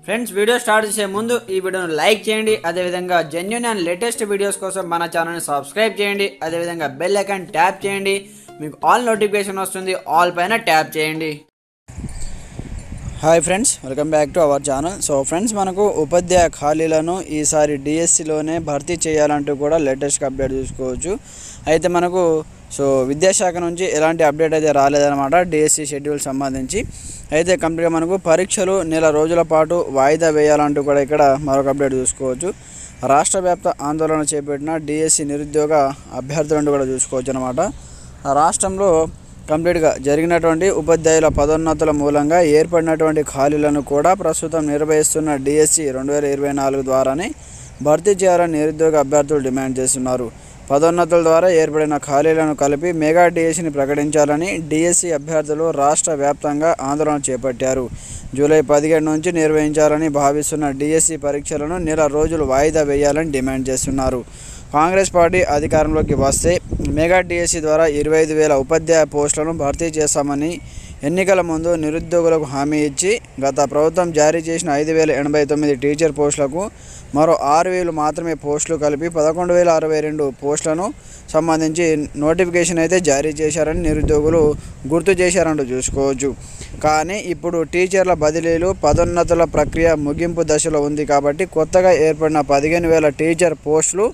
Friends, video start చేసే ముందు ఈ వీడియోను లైక్ చేయండి. అదేవిధంగా జెన్యూన్ అండ్ లేటెస్ట్ వీడియోస్ కోసం మన ఛానల్ని సబ్స్క్రైబ్ చేయండి. అదేవిధంగా బెల్ ఐకాన్ ట్యాప్ చేయండి. మీకు ఆల్ నోటిఫికేషన్ వస్తుంది. ఆల్ పైన ట్యాప్ చేయండి. Hi friends, welcome back to our channel. So friends, మనకు ఉపాధ్యాయ ఖాళీలను ఈసారి డిఎస్సిలోనే భర్తీ చేయాలంటూ కూడా లేటెస్ట్గా అప్డేట్ చూసుకోవచ్చు. అయితే మనకు విద్యాశాఖ నుంచి ఎలాంటి అప్డేట్ అయితే రాలేదన్నమాట డిఎస్సి షెడ్యూల్ సంబంధించి. అయితే కంప్లీట్గా మనకు పరీక్షలు నెల రోజుల పాటు వాయిదా వేయాలంటూ కూడా ఇక్కడ మరొక అప్డేట్ చూసుకోవచ్చు. రాష్ట్ర వ్యాప్త ఆందోళన చేపట్టిన డిఎస్సి నిరుద్యోగ అభ్యర్థులను కూడా చూసుకోవచ్చు అన్నమాట. రాష్ట్రంలో కంప్లీట్గా జరిగినటువంటి ఉపాధ్యాయుల పదోన్నతుల మూలంగా ఏర్పడినటువంటి ఖాళీలను కూడా ప్రస్తుతం నిర్వహిస్తున్న డిఎస్సి 2024 ద్వారానే భర్తీ చేయాలని నిరుద్యోగ అభ్యర్థులు డిమాండ్ చేస్తున్నారు. పదోన్నతుల ద్వారా ఏర్పడిన ఖాళీలను కలిపి మెగా డిఎస్సిని ప్రకటించాలని డిఎస్సి అభ్యర్థులు రాష్ట్ర వ్యాప్తంగా ఆందోళన చేపట్టారు. జూలై 17 నుంచి నిర్వహించాలని భావిస్తున్న డిఎస్సి పరీక్షలను నెల రోజులు వాయిదా వేయాలని డిమాండ్ చేస్తున్నారు. కాంగ్రెస్ పార్టీ అధికారంలోకి వస్తే మెగా డిఎస్సి ద్వారా 25,000 ఉపాధ్యాయ పోస్టులను భర్తీ చేస్తామని ఎన్నికల ముందు నిరుద్యోగులకు హామీ ఇచ్చి గత ప్రభుత్వం జారీ చేసిన 5,089 టీచర్ పోస్టులకు మరో 6,000 మాత్రమే పోస్టులు కలిపి 11,062 పోస్టులను సంబంధించి నోటిఫికేషన్ అయితే జారీ చేశారని నిరుద్యోగులు గుర్తు చేశారంటూ చూసుకోవచ్చు. కానీ ఇప్పుడు టీచర్ల బదిలీలు పదోన్నతుల ప్రక్రియ ముగింపు దశలో ఉంది కాబట్టి కొత్తగా ఏర్పడిన 15,000 టీచర్ పోస్టులు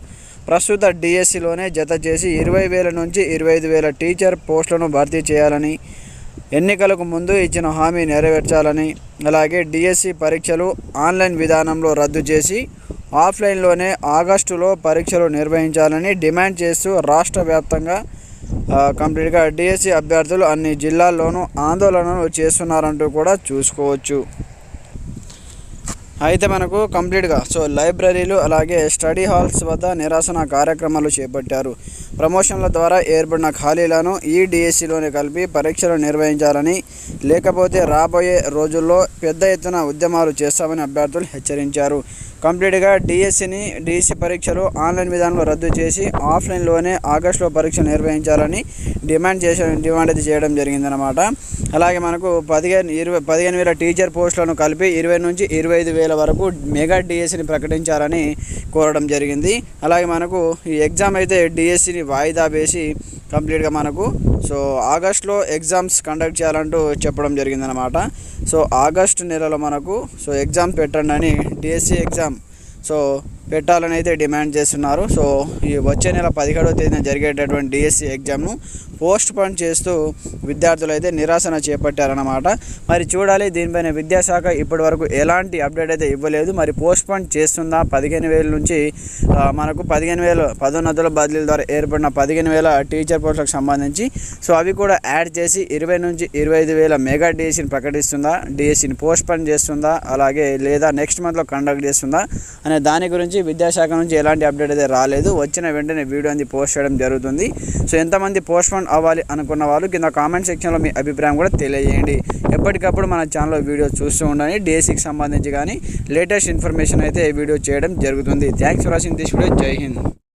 ప్రస్తుత డిఎస్సిలోనే జత చేసి 20,000 నుంచి 25,000 టీచర్ పోస్టులను భర్తీ చేయాలని, ఎన్నికలకు ముందు ఇచ్చిన హామీ నెరవేర్చాలని, అలాగే డిఎస్సి పరీక్షలు ఆన్లైన్ విధానంలో రద్దు చేసి ఆఫ్లైన్లోనే ఆగస్టులో పరీక్షలు నిర్వహించాలని డిమాండ్ చేస్తూ రాష్ట్ర వ్యాప్తంగా కంప్లీట్గా డిఎస్సి అభ్యర్థులు అన్ని జిల్లాల్లోనూ ఆందోళనలు చేస్తున్నారంటూ కూడా చూసుకోవచ్చు. అయితే మనకు కంప్లీట్గా లైబ్రరీలు అలాగే స్టడీ హాల్స్ వద్ద నిరసన కార్యక్రమాలు చేపట్టారు. ప్రమోషన్ల ద్వారా ఏర్పడిన ఖాళీలను ఈ డిఎస్సిలోనే కలిపి పరీక్షలు నిర్వహించాలని, లేకపోతే రాబోయే రోజుల్లో పెద్ద ఎత్తున ఉద్యమాలు చేస్తామని అభ్యర్థులు హెచ్చరించారు. కంప్లీట్గా డిఎస్సి పరీక్షలు ఆన్లైన్ విధానంలో రద్దు చేసి ఆఫ్లైన్లోనే ఆగస్టులో పరీక్ష నిర్వహించాలని డిమాండ్ అయితే చేయడం జరిగిందనమాట. అలాగే మనకు 15,000 టీచర్ పోస్టులను కలిపి 20,000 నుంచి 25,000 వరకు మెగా డిఎస్సిని ప్రకటించాలని కోరడం జరిగింది. అలాగే మనకు ఈ ఎగ్జామ్ అయితే డిఎస్సిని వాయిదా వేసి కంప్లీట్గా మనకు ఆగస్టులో ఎగ్జామ్స్ కండక్ట్ చేయాలంటూ చెప్పడం జరిగిందనమాట. ఆగస్టు నెలలో మనకు ఎగ్జామ్ పెట్టండి అని డిఎస్సి ఎగ్జామ్ పెట్టాలని అయితే డిమాండ్ చేస్తున్నారు. ఈ వచ్చే నెల 17వ తేదీన జరిగేటటువంటి డిఎస్సి ఎగ్జామ్ను పోస్ట్ పోన్ చేస్తూ విద్యార్థులు అయితే నిరసన చేపట్టారన్నమాట. మరి చూడాలి, దీనిపైన విద్యాశాఖ ఇప్పటి వరకు ఎలాంటి అప్డేట్ అయితే ఇవ్వలేదు. మరి పోస్ట్ పోన్ చేస్తుందా? 15,000 నుంచి మనకు 15,000 పదోన్నతుల బదిలీల ద్వారా ఏర్పడిన 15,000 టీచర్ పోస్టులకు సంబంధించి అవి కూడా యాడ్ చేసి 20,000 నుంచి 25,000 మెగా డిఎస్సిని ప్రకటిస్తుందా, డిఎస్సిని పోస్ట్ పోన్ చేస్తుందా, అలాగే లేదా నెక్స్ట్ మంత్లో కండక్ట్ చేస్తుందా అనే దాని గురించి విద్యాశాఖ నుంచి ఎలాంటి అప్డేట్ అయితే రాలేదు. వచ్చిన వెంటనే వీడియో అనేది పోస్ట్ చేయడం జరుగుతుంది. ఎంతమంది పోస్ట్ పోన్ అవ్వాలి అనుకున్న వాళ్ళు కింద కామెంట్ సెక్షన్లో మీ అభిప్రాయం కూడా తెలియజేయండి. ఎప్పటికప్పుడు మన ఛానల్లో వీడియో చూస్తూ ఉండండి. డిఎస్సికి సంబంధించి కానీ లేటెస్ట్ ఇన్ఫర్మేషన్ అయితే వీడియో చేయడం జరుగుతుంది. Thanks for watching this video. జై హింద్.